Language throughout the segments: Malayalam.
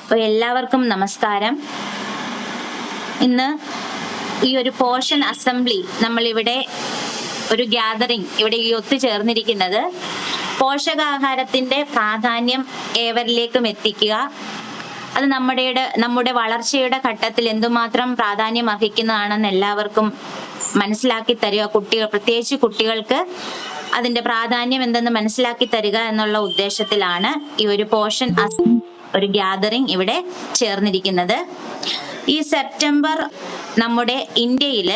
അപ്പോൾ എല്ലാവർക്കും നമസ്കാരം. ഇന്ന് ഈ ഒരു പോഷൻ അസംബ്ലി നമ്മളിവിടെ ഒരു ഗ്യാതറിംഗ് ഇവിടെ ഈ ഒത്തുചേർന്നിരിക്കുന്നത് പോഷകാഹാരത്തിന്റെ പ്രാധാന്യം ഏവരിലേക്കും എത്തിക്കുക, അത് നമ്മുടെ വളർച്ചയുടെ ഘട്ടത്തിൽ എന്തുമാത്രം പ്രാധാന്യം അർഹിക്കുന്നതാണെന്ന് എല്ലാവർക്കും മനസ്സിലാക്കി തരിക, പ്രത്യേകിച്ച് കുട്ടികൾക്ക് അതിന്റെ പ്രാധാന്യം എന്തെന്ന് മനസ്സിലാക്കി തരിക എന്നുള്ള ഉദ്ദേശത്തിലാണ് ഈ ഒരു പോഷൻ ഒരു ഗ്യാതറിംഗ് ഇവിടെ ചേർന്നിരിക്കുന്നത്. ഈ സെപ്റ്റംബർ നമ്മുടെ ഇന്ത്യയില്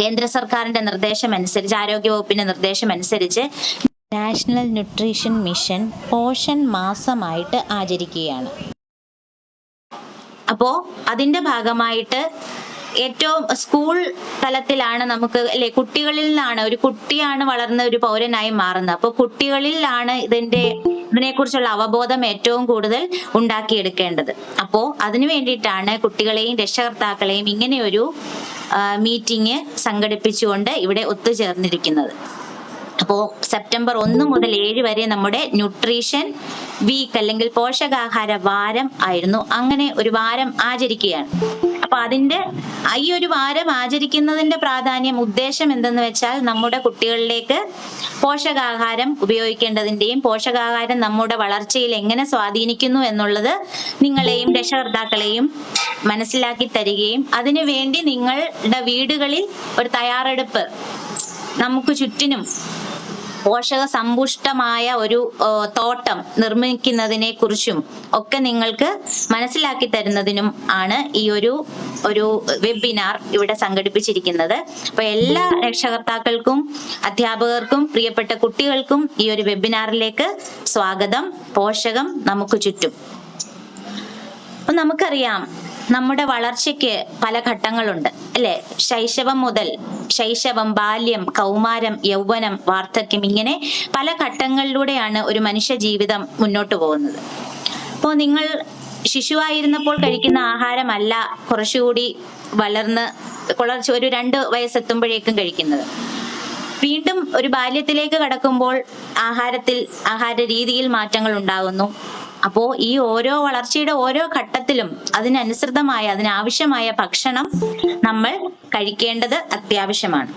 കേന്ദ്ര സർക്കാരിന്റെ നിർദ്ദേശം അനുസരിച്ച്, ആരോഗ്യവകുപ്പിന്റെ നിർദ്ദേശം അനുസരിച്ച് നാഷണൽ ന്യൂട്രീഷൻ മിഷൻ പോഷൻ മാസമായിട്ട് ആചരിക്കുകയാണ്. അപ്പോ അതിന്റെ ഭാഗമായിട്ട് ഏറ്റവും സ്കൂൾ തലത്തിലാണ് നമുക്ക് അല്ലെ, കുട്ടികളിൽ നിന്നാണ്, ഒരു കുട്ടിയാണ് വളർന്ന ഒരു പൗരനായി മാറുന്നത്. അപ്പോൾ കുട്ടികളിലാണ് ഇതിനെക്കുറിച്ചുള്ള അവബോധം ഏറ്റവും കൂടുതൽ ഉണ്ടാക്കിയെടുക്കേണ്ടത്. അപ്പോ അതിനു വേണ്ടിയിട്ടാണ് കുട്ടികളെയും രക്ഷകർത്താക്കളെയും ഇങ്ങനെയൊരു മീറ്റിംഗ് സംഘടിപ്പിച്ചുകൊണ്ട് ഇവിടെ ഒത്തുചേർന്നിരിക്കുന്നത്. അപ്പോൾ സെപ്റ്റംബർ 1 മുതൽ 7 വരെ നമ്മുടെ ന്യൂട്രീഷൻ വീക്ക് അല്ലെങ്കിൽ പോഷകാഹാര വാരം ആയിരുന്നു. അങ്ങനെ ഒരു വാരം ആചരിക്കുകയാണ്. അപ്പൊ ഈ ഒരു വാരം ആചരിക്കുന്നതിന്റെ പ്രാധാന്യം, ഉദ്ദേശം എന്തെന്ന് വെച്ചാൽ നമ്മുടെ കുട്ടികളിലേക്ക് പോഷകാഹാരം ഉപയോഗിക്കേണ്ടതിന്റെയും പോഷകാഹാരം നമ്മുടെ വളർച്ചയിൽ എങ്ങനെ സ്വാധീനിക്കുന്നു എന്നുള്ളത് നിങ്ങളെയും രക്ഷകർത്താക്കളെയും മനസ്സിലാക്കി തരികയും അതിനുവേണ്ടി നിങ്ങളുടെ വീടുകളിൽ ഒരു തയ്യാറെടുപ്പ്, നമുക്ക് ചുറ്റിനും പോഷക സമ്പുഷ്ടമായ ഒരു തോട്ടം നിർമ്മിക്കുന്നതിനെ കുറിച്ചും ഒക്കെ നിങ്ങൾക്ക് മനസ്സിലാക്കി തരുന്നതിനും ആണ് ഈ ഒരു വെബിനാർ ഇവിടെ സംഘടിപ്പിച്ചിരിക്കുന്നത്. അപ്പൊ എല്ലാ രക്ഷകർത്താക്കൾക്കും അധ്യാപകർക്കും പ്രിയപ്പെട്ട കുട്ടികൾക്കും ഈ ഒരു വെബിനാറിലേക്ക് സ്വാഗതം. പോഷകം നമുക്ക് ചുറ്റും. അപ്പൊ നമുക്കറിയാം, നമ്മുടെ വളർച്ചയ്ക്ക് പല ഘട്ടങ്ങളുണ്ട് അല്ലെ? ശൈശവം, ബാല്യം, കൗമാരം, യൗവനം, വാർദ്ധക്യം, ഇങ്ങനെ പല ഘട്ടങ്ങളിലൂടെയാണ് ഒരു മനുഷ്യ ജീവിതം മുന്നോട്ട് പോകുന്നത്. അപ്പോൾ നിങ്ങൾ ശിശുവായിരുന്നപ്പോൾ കഴിക്കുന്ന ആഹാരമല്ല കുറച്ചുകൂടി ഒരു 2 വയസ്സെത്തുമ്പോഴേക്കും കഴിക്കുന്നത്. വീണ്ടും ഒരു ബാല്യത്തിലേക്ക് കടക്കുമ്പോൾ ആഹാര രീതിയിൽ മാറ്റങ്ങൾ ഉണ്ടാകുന്നു. അപ്പോ ഈ വളർച്ചയുടെ ഓരോ ഘട്ടത്തിലും അതിനാവശ്യമായ ഭക്ഷണം നമ്മൾ കഴിക്കേണ്ടത് അത്യാവശ്യമാണ്.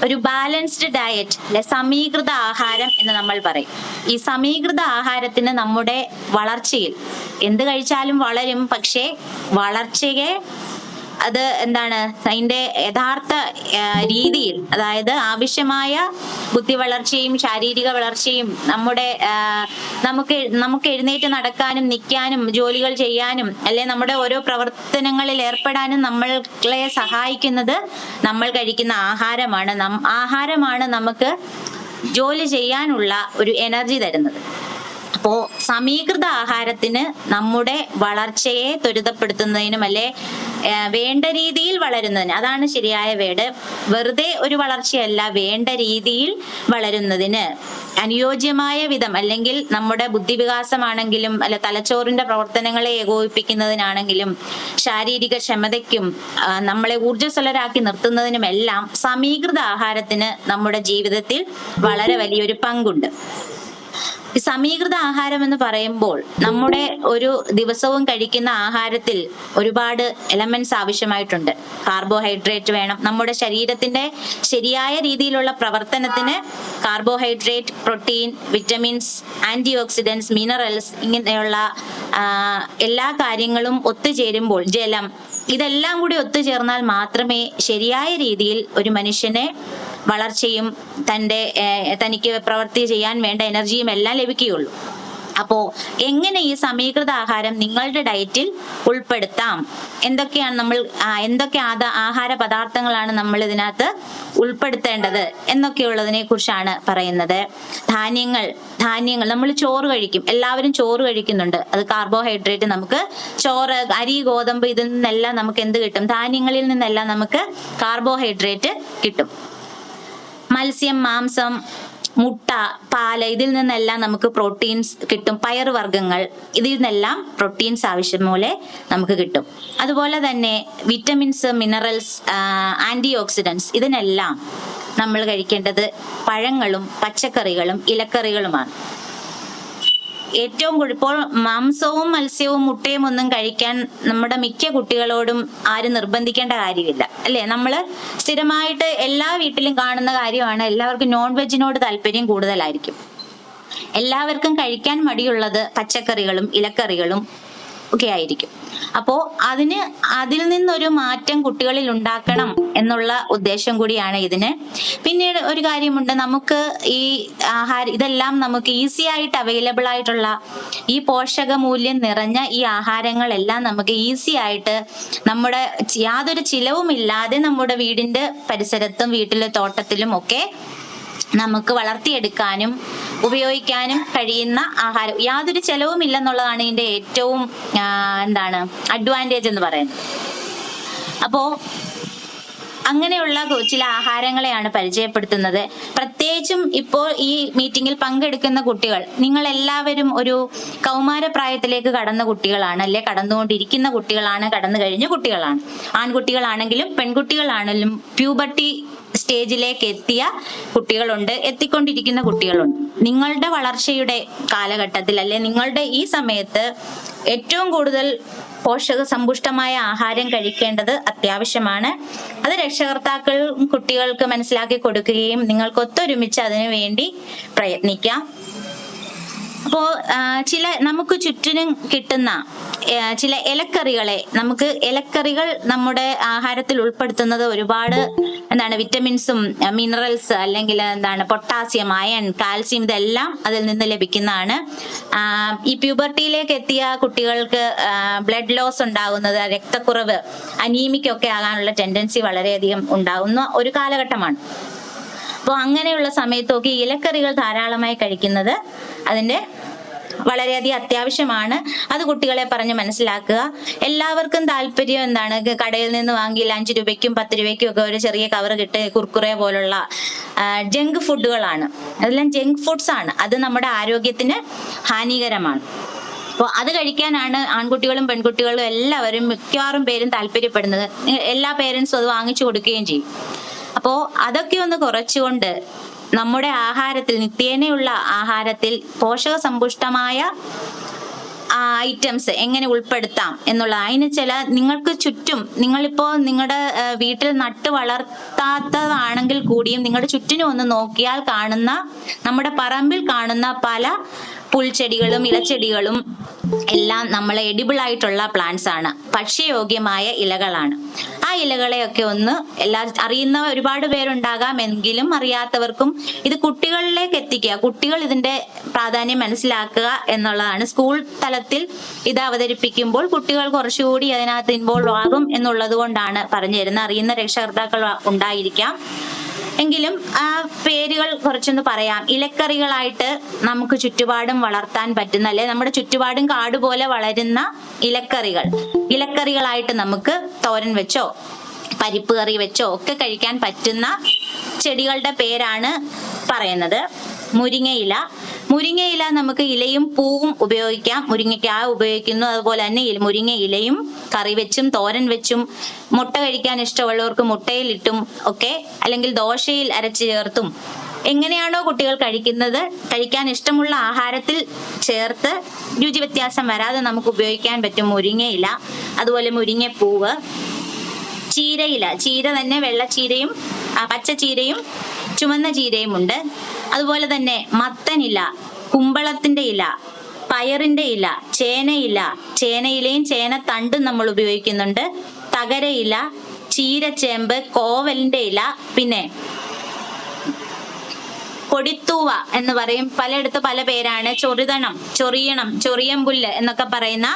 ഒരു ബാലൻസ്ഡ് ഡയറ്റ് അല്ലെ, സമീകൃത ആഹാരം എന്ന് നമ്മൾ പറയും. ഈ സമീകൃത ആഹാരത്തിന് നമ്മുടെ വളർച്ചയിൽ എന്ത് കഴിച്ചാലും വളരും, പക്ഷേ വളർച്ചയെ അത് അതിന്റെ യഥാർത്ഥ രീതിയിൽ, അതായത് ആവശ്യമായ ബുദ്ധി വളർച്ചയും ശാരീരിക വളർച്ചയും നമുക്ക് എഴുന്നേറ്റ് നടക്കാനും നിൽക്കാനും ജോലികൾ ചെയ്യാനും അല്ലെ നമ്മുടെ ഓരോ പ്രവർത്തനങ്ങളിൽ ഏർപ്പെടാനും നമ്മളെ സഹായിക്കുന്നത് നമ്മൾ കഴിക്കുന്ന ആഹാരമാണ്. ആഹാരമാണ് നമുക്ക് ജോലി ചെയ്യാനുള്ള ഒരു എനർജി തരുന്നത്. അപ്പോ സമീകൃത ആഹാരത്തിന് നമ്മുടെ വളർച്ചയെ ത്വരിതപ്പെടുത്തുന്നതിനും അല്ലെ വേണ്ട രീതിയിൽ വളരുന്നതിന്, അതാണ് ശരിയായ വേട്, വെറുതെ ഒരു വളർച്ചയല്ല, വേണ്ട രീതിയിൽ വളരുന്നതിന് അനുയോജ്യമായ വിധം, അല്ലെങ്കിൽ നമ്മുടെ ബുദ്ധിവികാസമാണെങ്കിലും അല്ലെ തലച്ചോറിന്റെ പ്രവർത്തനങ്ങളെ ഏകോപിപ്പിക്കുന്നതിനാണെങ്കിലും ശാരീരിക ക്ഷമതയ്ക്കും നമ്മളെ ഊർജ്ജസ്വലരാക്കി നിർത്തുന്നതിനുമെല്ലാം സമീകൃത ആഹാരത്തിന് നമ്മുടെ ജീവിതത്തിൽ വളരെ വലിയൊരു പങ്കുണ്ട്. ഈ സമീകൃത ആഹാരം എന്ന് പറയുമ്പോൾ നമ്മുടെ ഒരു ദിവസവും കഴിക്കുന്ന ആഹാരത്തിൽ ഒരുപാട് എലമെന്റ്സ് ആവശ്യമായിട്ടുണ്ട്. കാർബോഹൈഡ്രേറ്റ് വേണം. നമ്മുടെ ശരീരത്തിന്റെ ശരിയായ രീതിയിലുള്ള പ്രവർത്തനത്തിന് carbohydrate, protein, vitamins, antioxidants, minerals, ഇങ്ങനെയുള്ള എല്ലാ കാര്യങ്ങളും ഒത്തുചേരുമ്പോൾ ജലം, ഇതെല്ലാം കൂടി ഒത്തുചേർന്നാൽ മാത്രമേ ശരിയായ രീതിയിൽ ഒരു മനുഷ്യനെ വളർച്ചയും തനിക്ക് പ്രവൃത്തി ചെയ്യാൻ വേണ്ട എനർജിയും എല്ലാം ലഭിക്കുകയുള്ളൂ. അപ്പോ എങ്ങനെ ഈ സമീകൃത ആഹാരം നിങ്ങളുടെ ഡയറ്റിൽ ഉൾപ്പെടുത്താം, എന്തൊക്കെ ആഹാര പദാർത്ഥങ്ങളാണ് നമ്മൾ ഇതിനകത്ത് ഉൾപ്പെടുത്തേണ്ടത് എന്നൊക്കെയുള്ളതിനെ കുറിച്ചാണ് പറയുന്നത്. ധാന്യങ്ങൾ നമ്മൾ ചോറ് കഴിക്കും, എല്ലാവരും ചോറ് കഴിക്കുന്നുണ്ട്. അത് കാർബോഹൈഡ്രേറ്റ്, നമുക്ക് ചോറ്, അരി, ഗോതമ്പ്, ഇതിൽ നിന്നെല്ലാം നമുക്ക് എന്ത് കിട്ടും? ധാന്യങ്ങളിൽ നിന്നെല്ലാം നമുക്ക് കാർബോഹൈഡ്രേറ്റ് കിട്ടും. മത്സ്യം, മാംസം, മുട്ട, പാല്, ഇതിൽ നിന്നെല്ലാം നമുക്ക് പ്രോട്ടീൻസ് കിട്ടും. പയറുവർഗ്ഗങ്ങൾ, ഇതിൽ നിന്നെല്ലാം പ്രോട്ടീൻസ് ആവശ്യം പോലെ നമുക്ക് കിട്ടും. അതുപോലെ തന്നെ വിറ്റമിൻസ്, മിനറൽസ്, ആന്റി ഓക്സിഡന്റ്സ്, ഇതിനെല്ലാം നമ്മൾ കഴിക്കേണ്ടത് പഴങ്ങളും പച്ചക്കറികളും ഇലക്കറികളുമാണ്. ഏറ്റവും ഇപ്പോൾ മാംസവും മത്സ്യവും മുട്ടയും ഒന്നും കഴിക്കാൻ നമ്മുടെ മിക്ക കുട്ടികളോടും ആരും നിർബന്ധിക്കേണ്ട കാര്യമില്ല അല്ലെ. നമ്മള് സ്ഥിരമായിട്ട് എല്ലാ വീട്ടിലും കാണുന്ന കാര്യമാണ്, എല്ലാവർക്കും നോൺ വെജിനോട് താല്പര്യം കൂടുതലായിരിക്കും. എല്ലാവർക്കും കഴിക്കാൻ മടിയുള്ളത് പച്ചക്കറികളും ഇലക്കറികളും ഒക്കെ ആയിരിക്കും. അപ്പോ അതിൽ നിന്നൊരു മാറ്റം കുട്ടികളിൽ ഉണ്ടാക്കണം എന്നുള്ള ഉദ്ദേശം കൂടിയാണ് ഇതിന്. പിന്നീട് ഒരു കാര്യമുണ്ട്, നമുക്ക് ഈ ഇതെല്ലാം നമുക്ക് ഈസി ആയിട്ട് അവൈലബിൾ ആയിട്ടുള്ള ഈ പോഷക മൂല്യം നിറഞ്ഞ ഈ ആഹാരങ്ങളെല്ലാം നമുക്ക് ഈസി ആയിട്ട് നമ്മുടെ യാതൊരു ചിലവുമില്ലാതെ നമ്മുടെ വീടിന്റെ പരിസരത്തും വീട്ടിലെ തോട്ടത്തിലും ഒക്കെ നമുക്ക് വളർത്തിയെടുക്കാനും ഉപയോഗിക്കാനും കഴിയുന്ന ആഹാരം, യാതൊരു ചെലവും ഇല്ലെന്നുള്ളതാണ് ഇതിന്റെ ഏറ്റവും അഡ്വാൻറ്റേജ് എന്ന് പറയുന്നത്. അപ്പോ അങ്ങനെയുള്ള ചില ആഹാരങ്ങളെയാണ് പരിചയപ്പെടുത്തുന്നത്. പ്രത്യേകിച്ചും ഇപ്പോൾ ഈ മീറ്റിംഗിൽ പങ്കെടുക്കുന്ന കുട്ടികൾ, നിങ്ങൾ എല്ലാവരും ഒരു കൗമാരപ്രായത്തിലേക്ക് കടന്ന കുട്ടികളാണ്, അല്ലെ കടന്നുകൊണ്ടിരിക്കുന്ന കുട്ടികളാണ്, കടന്നു കഴിഞ്ഞ കുട്ടികളാണ്. ആൺകുട്ടികളാണെങ്കിലും പെൺകുട്ടികളാണെങ്കിലും പ്യൂബർട്ടി സ്റ്റേജിലേക്ക് എത്തിയ കുട്ടികളുണ്ട്, എത്തിക്കൊണ്ടിരിക്കുന്ന കുട്ടികളുണ്ട്. നിങ്ങളുടെ വളർച്ചയുടെ കാലഘട്ടത്തിൽ അല്ലെ നിങ്ങളുടെ ഈ സമയത്ത് ഏറ്റവും കൂടുതൽ പോഷക സമ്പുഷ്ടമായ ആഹാരം കഴിക്കേണ്ടത് അത്യാവശ്യമാണ്. അത് രക്ഷകർത്താക്കൾ കുട്ടികൾക്ക് മനസ്സിലാക്കി കൊടുക്കുകയും നിങ്ങൾക്ക് ഒത്തൊരുമിച്ച് അതിനു വേണ്ടി പ്രയത്നിക്കാം. അപ്പോ നമുക്ക് ചുറ്റിനും കിട്ടുന്ന ചില ഇലക്കറികൾ നമ്മുടെ ആഹാരത്തിൽ ഉൾപ്പെടുത്തുന്നത് ഒരുപാട് വിറ്റമിൻസും മിനറൽസ് അല്ലെങ്കിൽ പൊട്ടാസ്യം, അയൺ, കാൽസ്യം ഇതെല്ലാം അതിൽ നിന്ന് ലഭിക്കുന്നതാണ്. ഈ പ്യൂബർട്ടിയിലേക്ക് എത്തിയ കുട്ടികൾക്ക് ബ്ലഡ് ലോസ് ഉണ്ടാകുന്നത്, രക്തക്കുറവ്, അനീമിക്കൊക്കെ ആകാനുള്ള ടെൻഡൻസി വളരെയധികം ഉണ്ടാകുന്ന ഒരു കാലഘട്ടമാണ്. അപ്പോൾ അങ്ങനെയുള്ള സമയത്തൊക്കെ ഇലക്കറികൾ ധാരാളമായി കഴിക്കുന്നത് അതിന്റെ വളരെയധികം അത്യാവശ്യമാണ്. അത് കുട്ടികളെ പറഞ്ഞ് മനസ്സിലാക്കുക. എല്ലാവർക്കും താല്പര്യം കടയിൽ നിന്ന് വാങ്ങി 5 രൂപയ്ക്കും 10 രൂപയ്ക്കും ഒക്കെ ഒരു ചെറിയ കവർ കിട്ടി കുർക്കുറെ പോലുള്ള ജങ്ക് ഫുഡുകളാണ്. അതെല്ലാം ജങ്ക് ഫുഡ്സ് ആണ്. അത് നമ്മുടെ ആരോഗ്യത്തിന് ഹാനികരമാണ്. അപ്പോൾ അത് കഴിക്കാനാണ് ആൺകുട്ടികളും പെൺകുട്ടികളും എല്ലാവരും മിക്കവാറും പേരും താല്പര്യപ്പെടുന്നത്. എല്ലാ പേരൻസും അത് വാങ്ങിച്ചു കൊടുക്കുകയും ചെയ്യും. അപ്പോൾ അതൊക്കെ ഒന്ന് കുറച്ചുകൊണ്ട് നമ്മുടെ ആഹാരത്തിൽ, നിത്യേനയുള്ള ആഹാരത്തിൽ പോഷക സമ്പുഷ്ടമായ ഐറ്റംസ് എങ്ങനെ ഉൾപ്പെടുത്താം എന്നുള്ള അതിന് നിങ്ങൾക്ക് ചുറ്റും, നിങ്ങളിപ്പോ നിങ്ങളുടെ വീട്ടിൽ നട്ട് വളർത്താത്തതാണെങ്കിൽ കൂടിയും നിങ്ങളുടെ ചുറ്റിനും ഒന്ന് നോക്കിയാൽ കാണുന്ന, നമ്മുടെ പറമ്പിൽ കാണുന്ന പല പുൽച്ചെടികളും ഇലച്ചെടികളും എല്ലാം നമ്മൾ എഡിബിൾ ആയിട്ടുള്ള പ്ലാന്റ്സ് ആണ്, ഭക്ഷ്യയോഗ്യമായ ഇലകളാണ്. ആ ഇലകളെയൊക്കെ ഒന്ന് അറിയുന്ന ഒരുപാട് പേരുണ്ടാകാം, എങ്കിലും അറിയാത്തവർക്കും ഇത് കുട്ടികളിലേക്ക് എത്തിക്കുക, കുട്ടികൾ ഇതിന്റെ പ്രാധാന്യം മനസ്സിലാക്കുക എന്നുള്ളതാണ്. സ്കൂൾ തലത്തിൽ ഇത് അവതരിപ്പിക്കുമ്പോൾ കുട്ടികൾ കുറച്ചുകൂടി അതിനകത്ത് ഇൻവോൾവ് ആകും എന്നുള്ളത് കൊണ്ടാണ് പറഞ്ഞു തരുന്നത്. അറിയുന്ന രക്ഷകർത്താക്കൾ ഉണ്ടായിരിക്കാം, എങ്കിലും ആ പേരുകൾ കുറച്ചൊന്ന് പറയാം. ഇലക്കറികളായിട്ട് നമുക്ക് ചുറ്റുപാടും വളർത്താൻ പറ്റുന്ന, അല്ലെ നമ്മുടെ ചുറ്റുപാടും കാട് പോലെ വളരുന്ന ഇലക്കറികളായിട്ട് നമുക്ക് തോരൻ വെച്ചോ പരിപ്പ് കറി വെച്ചോ ഒക്കെ കഴിക്കാൻ പറ്റുന്ന ചെടികളുടെ പേരാണ് പറയുന്നത്. മുരിങ്ങയില നമുക്ക് ഇലയും പൂവും ഉപയോഗിക്കാം. മുരിങ്ങയ്ക്കായ ഉപയോഗിക്കുന്നു. അതുപോലെ തന്നെ മുരിങ്ങ ഇലയും കറി വെച്ചും തോരൻ വെച്ചും, മുട്ട കഴിക്കാൻ ഇഷ്ടമുള്ളവർക്ക് മുട്ടയിലിട്ടും ഒക്കെ, അല്ലെങ്കിൽ ദോശയിൽ അരച്ച് ചേർത്തും, എങ്ങനെയാണോ കുട്ടികൾ കഴിക്കുന്നത്, കഴിക്കാൻ ഇഷ്ടമുള്ള ആഹാരത്തിൽ ചേർത്ത് രുചി വ്യത്യാസം വരാതെ നമുക്ക് ഉപയോഗിക്കാൻ പറ്റും മുരിങ്ങയില. അതുപോലെ മുരിങ്ങപ്പൂവ്, ചീര തന്നെ വെള്ളച്ചീരയും പച്ചച്ചീരയും ചുമന്ന ചീരയും ഉണ്ട്. അതുപോലെ തന്നെ മത്തനില, കുമ്പളത്തിന്റെ ഇല, പയറിന്റെ ഇല, ചേനയിലയും ചേനത്തണ്ടും നമ്മൾ ഉപയോഗിക്കുന്നുണ്ട്. തകരയില, ചീരച്ചേമ്പ്, കോവലിന്റെ ഇല, പിന്നെ കൊടിത്തൂവ എന്ന് പറയും, പലയിടത്ത് പല പേരാണ്. ചൊറിയമ്പുല്ല് എന്നൊക്കെ പറയുന്ന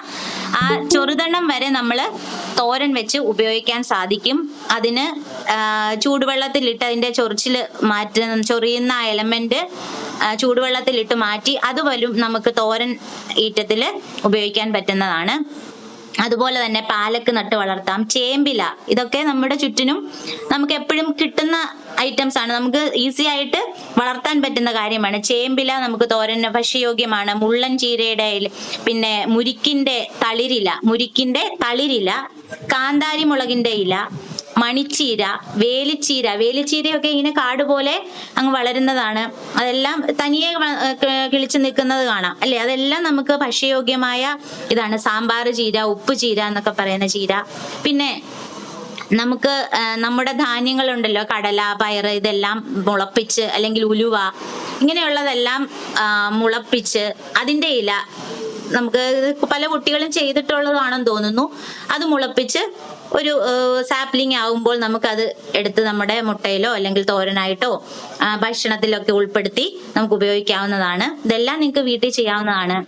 ആ ചൊറുതണം വരെ നമ്മൾ തോരൻ വെച്ച് ഉപയോഗിക്കാൻ സാധിക്കും. അതിന് ചൂടുവെള്ളത്തിലിട്ട് അതിന്റെ ചൊറിയുന്ന എലമെന്റ് ചൂടുവെള്ളത്തിലിട്ട് മാറ്റി അതുപോലും നമുക്ക് തോരൻ ഈറ്റത്തില് ഉപയോഗിക്കാൻ പറ്റുന്നതാണ്. അതുപോലെ തന്നെ പാലക്ക് നട്ട് വളർത്താം, ചേമ്പില, ഇതൊക്കെ നമ്മുടെ ചുറ്റിനും നമുക്ക് എപ്പോഴും കിട്ടുന്ന ഐറ്റംസ് ആണ്, നമുക്ക് ഈസി ആയിട്ട് വളർത്താൻ പറ്റുന്ന കാര്യമാണ്. ചേമ്പില നമുക്ക് തോരൻ ഭക്ഷ്യയോഗ്യമാണ്. മുള്ളൻ ചീരയുടെ, പിന്നെ മുരിക്കിന്റെ തളിരില, കാന്താരി മുളകിന്റെ ഇല, മണിച്ചീര, വേലിച്ചീരയൊക്കെ ഇങ്ങനെ കാട് പോലെ അങ്ങ് വളരുന്നതാണ്. അതെല്ലാം തനിയെ കിളിച്ചു നിൽക്കുന്നത് കാണാം അല്ലെ. അതെല്ലാം നമുക്ക് ഭക്ഷ്യയോഗ്യമായ ഇതാണ്. സാമ്പാർ ചീര, ഉപ്പ് ചീര എന്നൊക്കെ പറയുന്ന ചീര. പിന്നെ നമുക്ക് നമ്മുടെ ധാന്യങ്ങളുണ്ടല്ലോ, കടല, പയറ്, ഇതെല്ലാം മുളപ്പിച്ച്, അല്ലെങ്കിൽ ഉലുവ, ഇങ്ങനെയുള്ളതെല്ലാം മുളപ്പിച്ച് അതിന്റെ ഇല നമുക്ക് പല കുട്ടികളും ചെയ്തിട്ടുള്ളതാണെന്ന് തോന്നുന്നു. അത് മുളപ്പിച്ച് ഒരു സാപ്ലിംഗ് ആകുമ്പോൾ നമുക്കത് എടുത്ത് നമ്മുടെ മുട്ടയിലോ അല്ലെങ്കിൽ തോരനായിട്ടോ ഭക്ഷണത്തിലൊക്കെ ഉൾപ്പെടുത്തി നമുക്ക് ഉപയോഗിക്കാവുന്നതാണ്. ഇതെല്ലാം നിങ്ങൾക്ക് വീട്ടിൽ ചെയ്യാവുന്നതാണ്.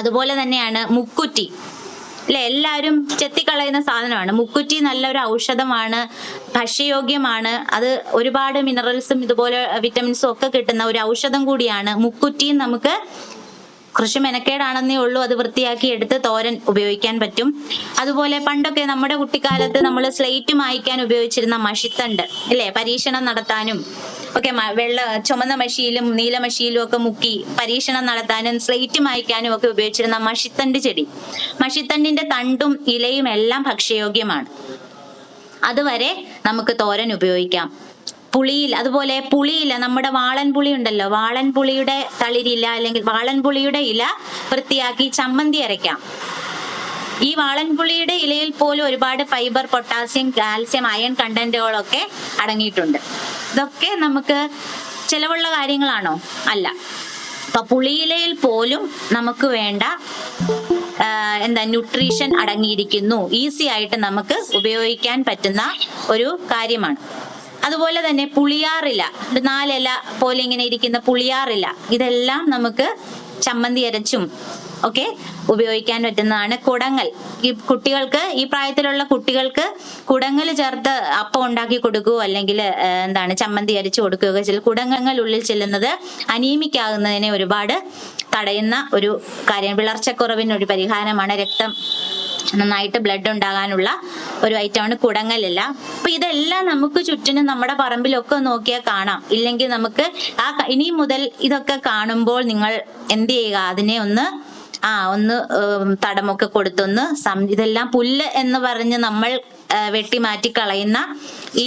അതുപോലെ തന്നെയാണ് മുക്കുറ്റി അല്ലെ, എല്ലാവരും ചെത്തിക്കളയുന്ന സാധനമാണ്. മുക്കുറ്റി നല്ലൊരു ഔഷധമാണ്, ഭക്ഷ്യയോഗ്യമാണ്. അത് ഒരുപാട് മിനറൽസും ഇതുപോലെ വിറ്റമിൻസും ഒക്കെ കിട്ടുന്ന ഒരു ഔഷധം കൂടിയാണ്. മുക്കുറ്റിയും നമുക്ക് കൃഷി മെനക്കേടാണെന്നേ ഉള്ളൂ, അത് വൃത്തിയാക്കി എടുത്ത് തോരൻ ഉപയോഗിക്കാൻ പറ്റും. അതുപോലെ പണ്ടൊക്കെ നമ്മുടെ കുട്ടിക്കാലത്ത് നമ്മൾ സ്ലേറ്റ് മായ്ക്കാൻ ഉപയോഗിച്ചിരുന്ന മഷിത്തണ്ട് അല്ലെ, പരീക്ഷണം നടത്താനും ഒക്കെ ചുമന്ന മഷിയിലും നീല മഷിയിലും ഒക്കെ മുക്കി പരീക്ഷണം നടത്താനും സ്ലേറ്റ് മായ്ക്കാനും ഒക്കെ ഉപയോഗിച്ചിരുന്ന മഷിത്തണ്ട് ചെടി, മഷിത്തണ്ടിന്റെ തണ്ടും ഇലയും എല്ലാം ഭക്ഷ്യയോഗ്യമാണ്. അതുവരെ നമുക്ക് തോരൻ ഉപയോഗിക്കാം. അതുപോലെ പുളിയില, നമ്മുടെ വാളൻ പുളി ഉണ്ടല്ലോ, വാളൻ പുളിയുടെ തളിരില അല്ലെങ്കിൽ വാളൻ പുളിയുടെ ഇല വൃത്തിയാക്കി ചമ്മന്തി അരയ്ക്കാം. ഈ വാളൻപുളിയുടെ ഇലയിൽ പോലും ഒരുപാട് ഫൈബർ, പൊട്ടാസ്യം, കാൽസ്യം, അയൺ കണ്ടന്റുകളൊക്കെ അടങ്ങിയിട്ടുണ്ട്. ഇതൊക്കെ നമുക്ക് ചിലവുള്ള കാര്യങ്ങളാണോ? അല്ല. അപ്പൊ പുളിയിലയിൽ പോലും നമുക്ക് വേണ്ട ന്യൂട്രീഷൻ അടങ്ങിയിരിക്കുന്നു. ഈസി ആയിട്ട് നമുക്ക് ഉപയോഗിക്കാൻ പറ്റുന്ന ഒരു കാര്യമാണ്. അതുപോലെ തന്നെ പുളിയാറില, 4 ഇല പോലെ ഇങ്ങനെ ഇരിക്കുന്ന പുളിയാറില, ഇതെല്ലാം നമുക്ക് ചമ്മന്തി അരച്ചും ഒക്കെ ഉപയോഗിക്കാൻ പറ്റുന്നതാണ്. കുടങ്ങൽ, ഈ പ്രായത്തിലുള്ള കുട്ടികൾക്ക് കുടങ്ങൽ ചേർത്ത് അപ്പം ഉണ്ടാക്കി കൊടുക്കുകയോ അല്ലെങ്കിൽ ചമ്മന്തി അരച്ചു കൊടുക്കുകയൊക്കെ ചെയ്യും. കുടങ്ങൽ ഉള്ളിൽ ചെല്ലുന്നത് അനീമിക് ആകുന്നതിനെ ഒരുപാട് തടയുന്ന ഒരു കാര്യം, വിളർച്ചക്കുറവിന് ഒരു പരിഹാരമാണ്. രക്തം നന്നായിട്ട് ബ്ലഡ് ഉണ്ടാകാനുള്ള ഒരു ഐറ്റമാണ് കുടങ്ങലില. അപ്പൊ ഇതെല്ലാം നമുക്ക് ചുറ്റിനും നമ്മുടെ പറമ്പിലൊക്കെ നോക്കിയാൽ കാണാം. ഇല്ലെങ്കിൽ നമുക്ക് ഇനി മുതൽ ഇതൊക്കെ കാണുമ്പോൾ നിങ്ങൾ എന്ത് ചെയ്യുക, അതിനെ ഒന്ന് തടമൊക്കെ കൊടുത്തൊന്ന് ഇതെല്ലാം പുല്ല് എന്ന് പറഞ്ഞ് നമ്മൾ വെട്ടി മാറ്റി കളയുന്ന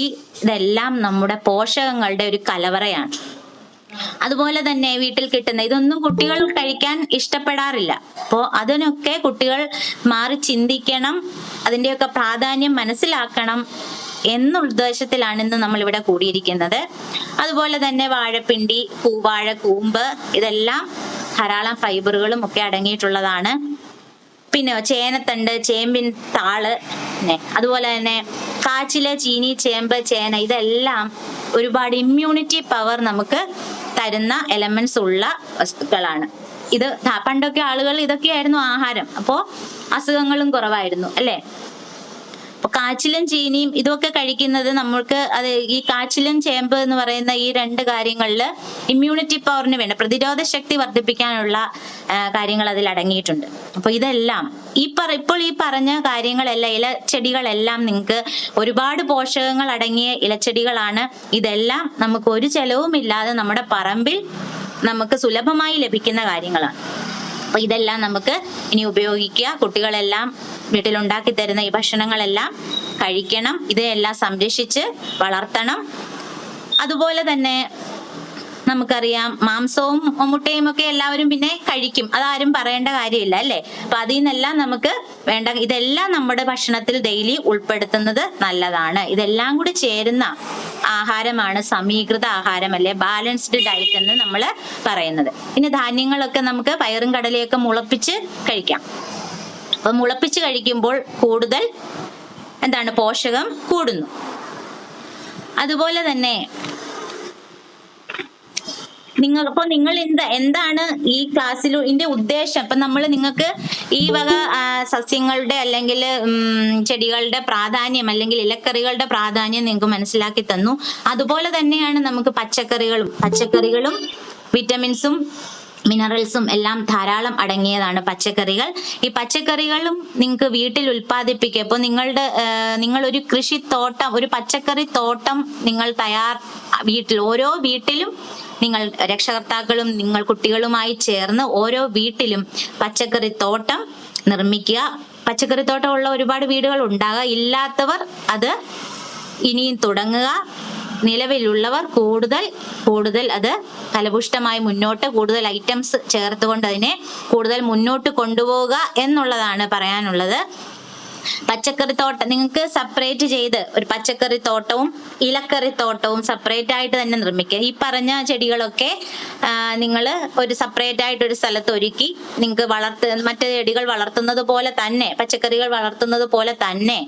ഇതെല്ലാം നമ്മുടെ പോഷകങ്ങളുടെ ഒരു കലവറയാണ്. അതുപോലെ തന്നെ വീട്ടിൽ കിട്ടുന്ന ഇതൊന്നും കുട്ടികൾ കഴിക്കാൻ ഇഷ്ടപ്പെടാറില്ല. അപ്പോ അതിനൊക്കെ കുട്ടികൾ മാറി ചിന്തിക്കണം, അതിന്റെയൊക്കെ പ്രാധാന്യം മനസ്സിലാക്കണം എന്ന ഉദ്ദേശത്തിലാണ് ഇന്ന് നമ്മൾ ഇവിടെ കൂടിയിരിക്കുന്നത്. അതുപോലെ തന്നെ വാഴപ്പിണ്ടി, വാഴ കൂമ്പ്, ഇതെല്ലാം ധാരാളം ഫൈബറുകളും ഒക്കെ അടങ്ങിയിട്ടുള്ളതാണ്. പിന്നെ ചേനത്തണ്ട്, ചേമ്പിൻ താള്, അതുപോലെ തന്നെ കാച്ചില്, ചീനി, ചേമ്പ്, ചേന, ഇതെല്ലാം ഒരുപാട് ഇമ്മ്യൂണിറ്റി പവർ നമുക്ക് തരുന്ന എലമെന്റ്സ് ഉള്ള വസ്തുക്കളാണ്. പണ്ടൊക്കെ ആളുകൾ ഇതൊക്കെയായിരുന്നു ആഹാരം, അപ്പോ അസുഖങ്ങളും കുറവായിരുന്നു അല്ലെ. അപ്പൊ കാച്ചിലും ചീനിയും ഇതൊക്കെ കഴിക്കുന്നത് നമ്മൾക്ക് ഈ കാച്ചിലും ചേമ്പ് എന്ന് പറയുന്ന ഈ 2 കാര്യങ്ങളില് ഇമ്മ്യൂണിറ്റി പവറിന് വേണ്ട പ്രതിരോധ ശക്തി വർദ്ധിപ്പിക്കാനുള്ള കാര്യങ്ങൾ അതിൽ അടങ്ങിയിട്ടുണ്ട്. അപ്പൊ ഇതെല്ലാം ഇപ്പോൾ ഈ പറഞ്ഞ കാര്യങ്ങളെല്ലാം, ഇലച്ചെടികളെല്ലാം നിങ്ങൾക്ക് ഒരുപാട് പോഷകങ്ങൾ അടങ്ങിയ ഇലച്ചെടികളാണ്. ഇതെല്ലാം നമുക്ക് ഒരു ചെലവുമില്ലാതെ നമ്മുടെ പറമ്പിൽ നമുക്ക് സുലഭമായി ലഭിക്കുന്ന കാര്യങ്ങളാണ്. അപ്പൊ ഇതെല്ലാം നമുക്ക് ഇനി ഉപയോഗിക്കുക. കുട്ടികളെല്ലാം വീട്ടിലുണ്ടാക്കി തരുന്ന ഈ ഭക്ഷണങ്ങളെല്ലാം കഴിക്കണം. ഇതെല്ലാം സംരക്ഷിച്ച് വളർത്തണം. അതുപോലെ തന്നെ നമുക്കറിയാം, മാംസവും മുട്ടയും ഒക്കെ എല്ലാവരും പിന്നെ കഴിക്കും, അതാരും പറയേണ്ട കാര്യമില്ല അല്ലെ. അപ്പൊ അതിൽ നിന്നെല്ലാം നമുക്ക് വേണ്ട ഇതെല്ലാം നമ്മുടെ ഭക്ഷണത്തിൽ ഡെയിലി ഉൾപ്പെടുത്തുന്നത് നല്ലതാണ്. ഇതെല്ലാം കൂടി ചേരുന്ന ആഹാരമാണ് സമീകൃത ആഹാരം അല്ലെ, ബാലൻസ്ഡ് ഡയറ്റ് എന്ന് നമ്മൾ പറയുന്നത്. പിന്നെ ധാന്യങ്ങളൊക്കെ നമുക്ക് പയറും കടലയൊക്കെ മുളപ്പിച്ച് കഴിക്കാം. അപ്പൊ മുളപ്പിച്ച് കഴിക്കുമ്പോൾ കൂടുതൽ പോഷകം കൂടുന്നു. അതുപോലെ തന്നെ നിങ്ങൾ എന്താണ് ഈ ക്ലാസ്സിൽ ഇതിന്റെ ഉദ്ദേശം? അപ്പൊ നമ്മൾ നിങ്ങൾക്ക് ഈ വക സസ്യങ്ങളുടെ അല്ലെങ്കിൽ ചെടികളുടെ പ്രാധാന്യം അല്ലെങ്കിൽ ഇലക്കറികളുടെ പ്രാധാന്യം നിങ്ങൾക്ക് മനസ്സിലാക്കി തന്നു. അതുപോലെ തന്നെയാണ് നമുക്ക് പച്ചക്കറികളും വിറ്റമിൻസും മിനറൽസും എല്ലാം ധാരാളം അടങ്ങിയതാണ് പച്ചക്കറികൾ. ഈ പച്ചക്കറികളും നിങ്ങൾക്ക് വീട്ടിൽ ഉൽപ്പാദിപ്പിക്കുക. അപ്പോൾ നിങ്ങളൊരു കൃഷിത്തോട്ടം, ഒരു പച്ചക്കറി തോട്ടം നിങ്ങൾ ഓരോ വീട്ടിലും നിങ്ങൾ രക്ഷകർത്താക്കളും നിങ്ങൾ കുട്ടികളുമായി ചേർന്ന് ഓരോ വീട്ടിലും പച്ചക്കറി തോട്ടം നിർമ്മിക്കുക. പച്ചക്കറി തോട്ടം ഉള്ള ഒരുപാട് വീടുകൾ ഉണ്ടാകുക, ഇല്ലാത്തവർ അത് ഇനിയും തുടങ്ങുക. നിലവിലുള്ളവർ കൂടുതൽ അത് ഫലപുഷ്ടമായി മുന്നോട്ട് കൂടുതൽ ഐറ്റംസ് ചേർത്തുകൊണ്ട് അതിനെ കൂടുതൽ മുന്നോട്ട് കൊണ്ടുപോവുക എന്നുള്ളതാണ് പറയാനുള്ളത്. പച്ചക്കറിത്തോട്ടം നിങ്ങൾക്ക് സെപ്പറേറ്റ് ചെയ്ത് ഒരു പച്ചക്കറിത്തോട്ടവും ഇലക്കറിത്തോട്ടവും സെപ്പറേറ്റ് ആയിട്ട് തന്നെ നിർമ്മിക്കുക. ഈ പറഞ്ഞ ചെടികളൊക്കെ നിങ്ങൾ ഒരു സെപ്പറേറ്റ് ആയിട്ട് ഒരു സ്ഥലത്ത് ഒരുക്കി നിങ്ങൾക്ക് മറ്റു ചെടികൾ വളർത്തുന്നത് പോലെ തന്നെ, പച്ചക്കറികൾ വളർത്തുന്നത് പോലെ തന്നെ,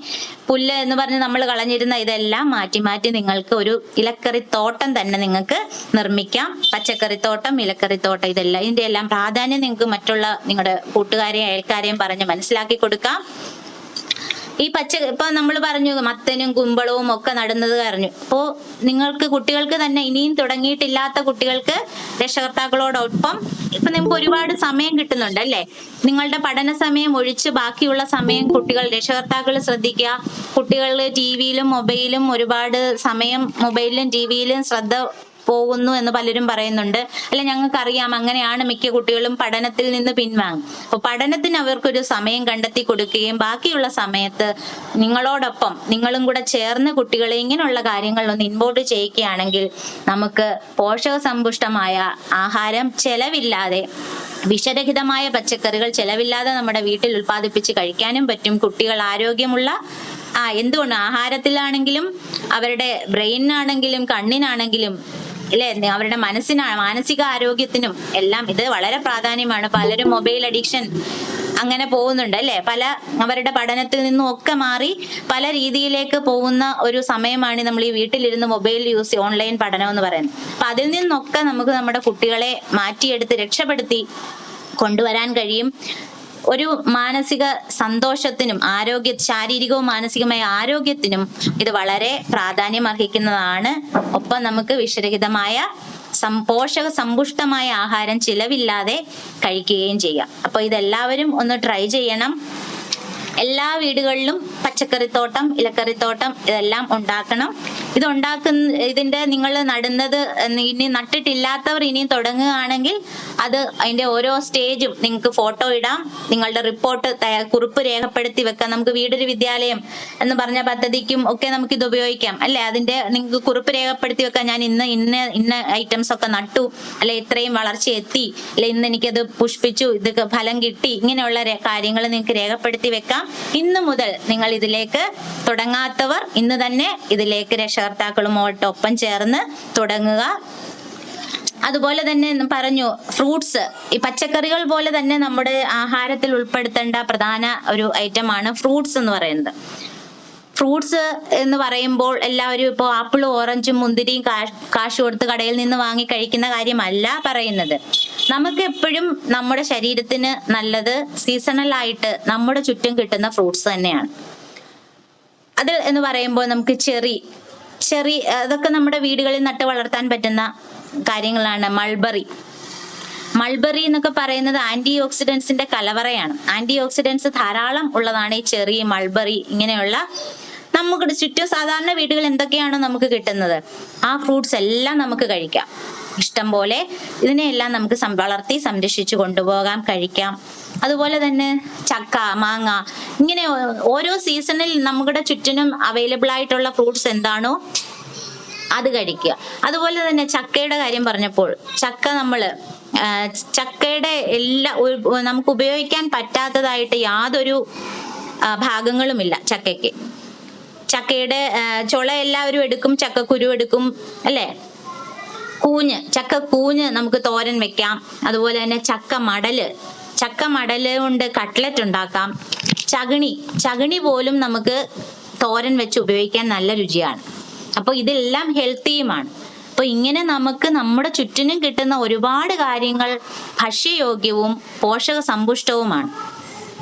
പുല്ല് എന്ന് പറഞ്ഞ് നമ്മൾ കളഞ്ഞിരുന്ന ഇതെല്ലാം മാറ്റി മാറ്റി നിങ്ങൾക്ക് ഒരു ഇലക്കറിത്തോട്ടം തന്നെ നിങ്ങൾക്ക് നിർമ്മിക്കാം. പച്ചക്കറിത്തോട്ടം, ഇലക്കറിത്തോട്ടം, ഇതെല്ലാം ഇതിന്റെ എല്ലാം പ്രാധാന്യം നിങ്ങൾക്ക് മറ്റുള്ള നിങ്ങളുടെ കൂട്ടുകാരെയും അയൽക്കാരെയും പറഞ്ഞ് മനസ്സിലാക്കി കൊടുക്കാം. ഈ ഇപ്പൊ നമ്മൾ പറഞ്ഞു മത്തനും കുമ്പളവും ഒക്കെ നടുന്നത് പറഞ്ഞു. അപ്പോ കുട്ടികൾക്ക് തന്നെ ഇനിയും തുടങ്ങിയിട്ടില്ലാത്ത കുട്ടികൾക്ക് രക്ഷകർത്താക്കളോടൊപ്പം ഇപ്പൊ നിങ്ങൾക്ക് ഒരുപാട് സമയം കിട്ടുന്നുണ്ട് അല്ലെ? നിങ്ങളുടെ പഠന സമയം ഒഴിച്ച് ബാക്കിയുള്ള സമയം രക്ഷകർത്താക്കൾ ശ്രദ്ധിക്കുക. കുട്ടികൾ ടിവിയിലും മൊബൈലും ഒരുപാട് സമയം മൊബൈലിലും ടിവിയിലും ശ്രദ്ധ പോകുന്നു എന്ന് പലരും പറയുന്നുണ്ട്. അല്ലെ, ഞങ്ങൾക്കറിയാം അങ്ങനെയാണ് മിക്ക കുട്ടികളും പഠനത്തിൽ നിന്ന് പിൻവാങ്ങും. അപ്പൊ പഠനത്തിന് അവർക്കൊരു സമയം കണ്ടെത്തി കൊടുക്കുകയും ബാക്കിയുള്ള സമയത്ത് നിങ്ങളോടൊപ്പം നിങ്ങളും കൂടെ ചേർന്ന് കുട്ടികളെ ഇങ്ങനെയുള്ള കാര്യങ്ങളിലൊന്ന് ഇൻവോൾവ് ചെയ്യിക്കുകയാണെങ്കിൽ നമുക്ക് പോഷകസമ്പുഷ്ടമായ ആഹാരം ചെലവില്ലാതെ, വിഷരഹിതമായ പച്ചക്കറികൾ ചെലവില്ലാതെ നമ്മുടെ വീട്ടിൽ ഉൽപ്പാദിപ്പിച്ച് കഴിക്കാനും പറ്റും. കുട്ടികൾ ആരോഗ്യമുള്ള എന്തുകൊണ്ട് ആഹാരത്തിലാണെങ്കിലും അവരുടെ ബ്രെയിനാണെങ്കിലും കണ്ണിനാണെങ്കിലും അല്ലെ, അവരുടെ മാനസിക ആരോഗ്യത്തിനും എല്ലാം ഇത് വളരെ പ്രാധാന്യമാണ്. പലരും മൊബൈൽ അഡിക്ഷൻ അങ്ങനെ പോകുന്നുണ്ട് അല്ലെ, അവരുടെ പഠനത്തിൽ നിന്നും ഒക്കെ മാറി പല രീതിയിലേക്ക് പോകുന്ന ഒരു സമയമാണ് നമ്മൾ ഈ വീട്ടിലിരുന്ന് മൊബൈൽ ഓൺലൈൻ പഠനം എന്ന് പറയുന്നത്. അപ്പൊ അതിൽ നിന്നൊക്കെ നമുക്ക് നമ്മുടെ കുട്ടികളെ മാറ്റിയെടുത്ത് രക്ഷപ്പെടുത്തി കൊണ്ടുവരാൻ കഴിയും. ഒരു മാനസിക സന്തോഷത്തിനും ശാരീരികവും മാനസികമായ ആരോഗ്യത്തിനും ഇത് വളരെ പ്രാധാന്യം അർഹിക്കുന്നതാണ്. ഒപ്പം നമുക്ക് വിഷരഹിതമായ പോഷക സമ്പുഷ്ടമായ ആഹാരം ചിലവില്ലാതെ കഴിക്കുകയും ചെയ്യാം. അപ്പൊ ഇതെല്ലാവരും ഒന്ന് ട്രൈ ചെയ്യണം. എല്ലാ വീടുകളിലും പച്ചക്കറിത്തോട്ടം, ഇലക്കറിത്തോട്ടം ഇതെല്ലാം ഉണ്ടാക്കണം. ഇതിന്റെ നിങ്ങൾ നടുന്നത് ഇനി നട്ടിട്ടില്ലാത്തവർ ഇനിയും തുടങ്ങുകയാണെങ്കിൽ അതിന്റെ ഓരോ സ്റ്റേജും നിങ്ങൾക്ക് ഫോട്ടോ ഇടാം. നിങ്ങളുടെ റിപ്പോർട്ട് കുറിപ്പ് രേഖപ്പെടുത്തി വെക്കാം. നമുക്ക് വീടൊരു വിദ്യാലയം എന്ന് പറഞ്ഞ പദ്ധതിക്കും ഒക്കെ നമുക്ക് ഇത് ഉപയോഗിക്കാം അല്ലെ. അതിന്റെ നിങ്ങൾക്ക് കുറിപ്പ് രേഖപ്പെടുത്തി വെക്കാം. ഞാൻ ഇന്ന ഐറ്റംസ് ഒക്കെ നട്ടു, അല്ലെ ഇത്രയും വളർച്ച എത്തി, അല്ലെ ഇന്ന് എനിക്കത് പുഷ്പിച്ചു, ഇത് ഫലം കിട്ടി, ഇങ്ങനെയുള്ള കാര്യങ്ങൾ നിങ്ങൾക്ക് രേഖപ്പെടുത്തി വെക്കാം. ഇന്ന് മുതൽ നിങ്ങൾ ഇതിലേക്ക് തുടങ്ങാത്തവർ ഇന്ന് തന്നെ ഇതിലേക്ക് രക്ഷകർത്താക്കളുമോട്ടൊപ്പം ചേർന്ന് തുടങ്ങുക. അതുപോലെ തന്നെ പറഞ്ഞു ഫ്രൂട്ട്സ്, ഈ പച്ചക്കറികൾ പോലെ തന്നെ നമ്മുടെ ആഹാരത്തിൽ ഉൾപ്പെടുത്തേണ്ട പ്രധാന ഒരു ഐറ്റമാണ് ഫ്രൂട്ട്സ് എന്ന് പറയുന്നത്. ഫ്രൂട്ട്സ് എന്ന് പറയുമ്പോൾ എല്ലാവരും ഇപ്പോൾ ആപ്പിളും ഓറഞ്ചും മുന്തിരിയും കാശ് കൊടുത്ത് കടയിൽ നിന്ന് വാങ്ങി കഴിക്കുന്ന കാര്യമല്ല പറയുന്നത്. നമുക്ക് എപ്പോഴും നമ്മുടെ ശരീരത്തിന് നല്ലത് സീസണൽ ആയിട്ട് നമ്മുടെ ചുറ്റും കിട്ടുന്ന ഫ്രൂട്ട്സ് തന്നെയാണ്. അത് എന്ന് പറയുമ്പോൾ നമുക്ക് ചെറി അതൊക്കെ നമ്മുടെ വീടുകളിൽ നട്ട് വളർത്താൻ പറ്റുന്ന കാര്യങ്ങളാണ്. മൾബറി എന്നൊക്കെ പറയുന്നത് ആന്റി ഓക്സിഡൻസിന്റെ കലവറയാണ്. ആന്റി ഓക്സിഡൻസ് ധാരാളം ഉള്ളതാണ് ഈ ചെറി, മൾബറി ഇങ്ങനെയുള്ള നമുക്ക് ചുറ്റും സാധാരണ വീടുകൾ എന്തൊക്കെയാണോ നമുക്ക് കിട്ടുന്നത് ആ ഫ്രൂട്ട്സ് എല്ലാം നമുക്ക് കഴിക്കാം. ഇഷ്ടം പോലെ ഇതിനെയെല്ലാം നമുക്ക് വളർത്തി സംരക്ഷിച്ചു കൊണ്ടുപോകാം, കഴിക്കാം. അതുപോലെ തന്നെ ചക്ക, മാങ്ങ, ഇങ്ങനെ ഓരോ സീസണിൽ നമ്മുടെ ചുറ്റിനും അവൈലബിൾ ആയിട്ടുള്ള ഫ്രൂട്ട്സ് എന്താണോ അത് കഴിക്കുക. അതുപോലെ തന്നെ ചക്കയുടെ കാര്യം പറഞ്ഞപ്പോൾ ചക്കയുടെ നമുക്ക് ഉപയോഗിക്കാൻ പറ്റാത്തതായിട്ട് യാതൊരു ഭാഗങ്ങളുമില്ല ചക്കയ്ക്ക്. ചക്കയുടെ ചുള എല്ലാവരും എടുക്കും, ചക്കക്കുരു എടുക്കും അല്ലെ. ചക്കക്കൂഞ്ഞ് നമുക്ക് തോരൻ വെക്കാം. അതുപോലെ തന്നെ ചക്ക മടല് കൊണ്ട് കട്ട്ലറ്റ് ഉണ്ടാക്കാം. ചകിണി പോലും നമുക്ക് തോരൻ വെച്ച് ഉപയോഗിക്കാൻ നല്ല രുചിയാണ്. അപ്പൊ ഇതെല്ലാം ഹെൽത്തിയുമാണ്. അപ്പൊ ഇങ്ങനെ നമുക്ക് നമ്മുടെ ചുറ്റിനും കിട്ടുന്ന ഒരുപാട് കാര്യങ്ങൾ ഭക്ഷ്യയോഗ്യവും പോഷക സമ്പുഷ്ടവുമാണ്.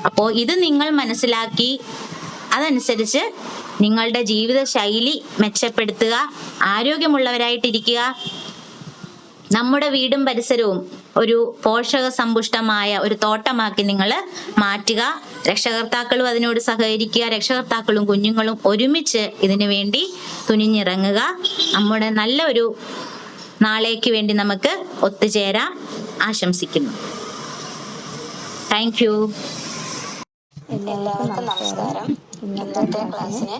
അപ്പോൾ ഇത് നിങ്ങൾ മനസ്സിലാക്കി അതനുസരിച്ച് നിങ്ങളുടെ ജീവിത ശൈലി മെച്ചപ്പെടുത്തുക, ആരോഗ്യമുള്ളവരായിട്ടിരിക്കുക. നമ്മുടെ വീടും പരിസരവും ഒരു പോഷക സമ്പുഷ്ടമായ ഒരു തോട്ടമാക്കി നിങ്ങൾ മാറ്റുക. രക്ഷകർത്താക്കളും അതിനോട് സഹകരിക്കുക. രക്ഷകർത്താക്കളും കുഞ്ഞുങ്ങളും ഒരുമിച്ച് ഇതിനു വേണ്ടി തുനിഞ്ഞിറങ്ങുക. നമ്മുടെ നല്ല ഒരു നാളേക്ക് വേണ്ടി നമുക്ക് ഒത്തുചേരാം. ആശംസിക്കുന്നു. Thank you. എല്ലാവർക്കും നമസ്കാരം. ഇന്നത്തെ ക്ലാസ്സിന്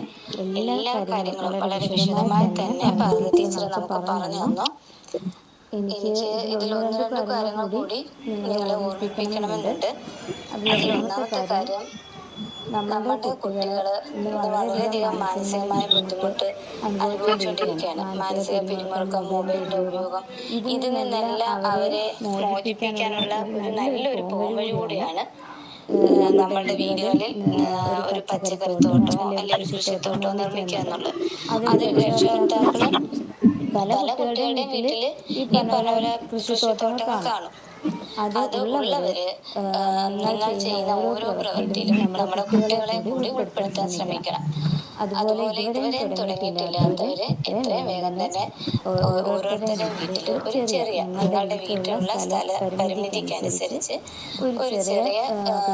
എല്ലാ കാര്യങ്ങളും വളരെ വിശദമായി തന്നെ പാർവതി ടീച്ചർ നമുക്ക് പറഞ്ഞു തന്നു. എനിക്ക് ഇതിൽ ഒന്ന് രണ്ട് കാര്യങ്ങൾ കൂടി നിങ്ങളെ ഓർമ്മിപ്പിക്കണമെന്നുണ്ട്. അതിൽ ഒന്നാമത്തെ കാര്യം, നമ്മുടെ കുട്ടികൾ ഇന്ന് വളരെയധികം മാനസികമായ ബുദ്ധിമുട്ട് അനുഭവിച്ചുകൊണ്ടിരിക്കുകയാണ്. മാനസിക പിരിമുറുക്കം, മൊബൈലിന്റെ ഉപയോഗം, ഇതിൽ നിന്നെല്ലാം അവരെ മോചിപ്പിക്കാനുള്ള ഒരു നല്ലൊരു പോംവഴി കൂടിയാണ് നമ്മളുടെ വീടുകളിൽ ഒരു പച്ചക്കറിത്തോട്ടമോ അല്ലെങ്കിൽ ഒരു കൃഷിത്തോട്ടമോ നിർമ്മിക്കുക എന്നുള്ളത്. അതിൽ രക്ഷകർത്താക്കള് പല കുട്ടികളുടെയും വീട്ടില് ഈ പറഞ്ഞ പോലെ കൃഷിത്തോട്ടങ്ങൾ കാണും. അത് ഉള്ളവര് നിങ്ങൾ ചെയ്യുന്ന ഓരോ പ്രവൃത്തിയിലും നമ്മുടെ കുട്ടികളെ കൂടി ഉൾപ്പെടുത്താൻ ശ്രമിക്കണം. അതുപോലെ ഇതുവരെയും തുടങ്ങിയിട്ടില്ലാത്തവര് എത്രയും വേഗം തന്നെ ഓരോരുത്തരുടെ വീട്ടിൽ ഒരു ചെറിയ, നിങ്ങളുടെ വീട്ടിലുള്ള സ്ഥല പരിമിതിക്ക് അനുസരിച്ച് ഒരു ചെറിയ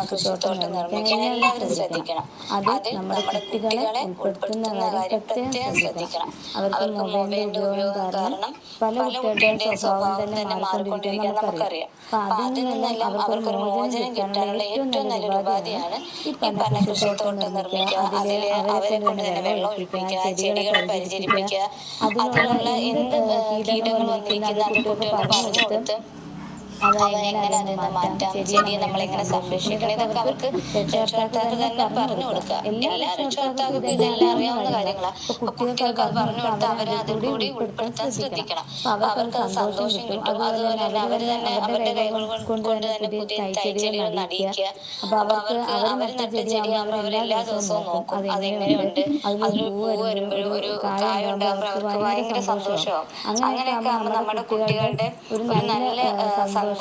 കൃഷിത്തോട്ടം നിർമ്മിക്കാൻ എല്ലാവരും ശ്രദ്ധിക്കണം. അതിൽ നമ്മുടെ കുട്ടികളെ ഉൾപ്പെടുത്തുന്ന കാര്യം പ്രത്യേകം ശ്രദ്ധിക്കണം. അവർക്ക് മൊബൈലിന്റെ ഉപയോഗം കാരണം പല കുട്ടികളുടെയും സ്വഭാവം തന്നെ മാറിക്കൊണ്ടിരിക്കാൻ നമുക്കറിയാം. അപ്പൊ അതിൽ നിന്നെല്ലാം അവർക്കൊരു മോചനം കിട്ടാനുള്ള ഏറ്റവും നല്ലൊരു ഉപാധിയാണ് ഈ പറഞ്ഞ കൃഷിത്തോട്ടം നിർമ്മിക്കുക. അതിൽ അവരെ കൊണ്ട് തന്നെ വെള്ളം ഒഴിപ്പിക്കുക, ചെടികളെ പരിചരിപ്പിക്കുക. അതിലുള്ള എന്ത് കീടങ്ങൾ വന്നിരിക്കുന്ന അത് കുട്ടികൾക്ക് പറഞ്ഞു കൊടുത്ത് എങ്ങനെ അതിൽ നിന്ന് മാറ്റാം, ചെടിയെ നമ്മൾ എങ്ങനെ സംരക്ഷിക്കണം, ഇതൊക്കെ അവർക്ക് രക്ഷകർത്താക്കൾ തന്നെ പറഞ്ഞു കൊടുക്കുക. എല്ലാ രക്ഷകർത്താക്കൾക്കും ഇതെല്ലാം അറിയാവുന്ന കാര്യങ്ങളാണ്. അപ്പൊ കുട്ടികൾക്ക് അത് പറഞ്ഞു കൊടുത്ത് അവരെ അതിൽ കൂടി ഉൾപ്പെടുത്താൻ ശ്രദ്ധിക്കണം. അപ്പൊ അവർക്ക് അത് സന്തോഷം കിട്ടും. അതുപോലെ തന്നെ അവര് തന്നെ അവരുടെ കൈകൾ കൊണ്ട് തന്നെ പുതിയ തൈച്ചെടികൾ നടിയിക്കുക. അപ്പൊ അവര് നട്ട ചെടിയാകുമ്പോൾ അവർ എല്ലാ ദിവസവും നോക്കും അതെങ്ങനെയുണ്ട്, അതിലൊരു പൂ വരുമ്പോഴും ഒരു കായ ഉണ്ടാകുമ്പോൾ അവർക്ക് ഭയങ്കര സന്തോഷമാവും. അങ്ങനെയൊക്കെ ആകുമ്പോൾ നമ്മുടെ കുട്ടികളുടെ ഒരു നല്ല സന്തോഷം,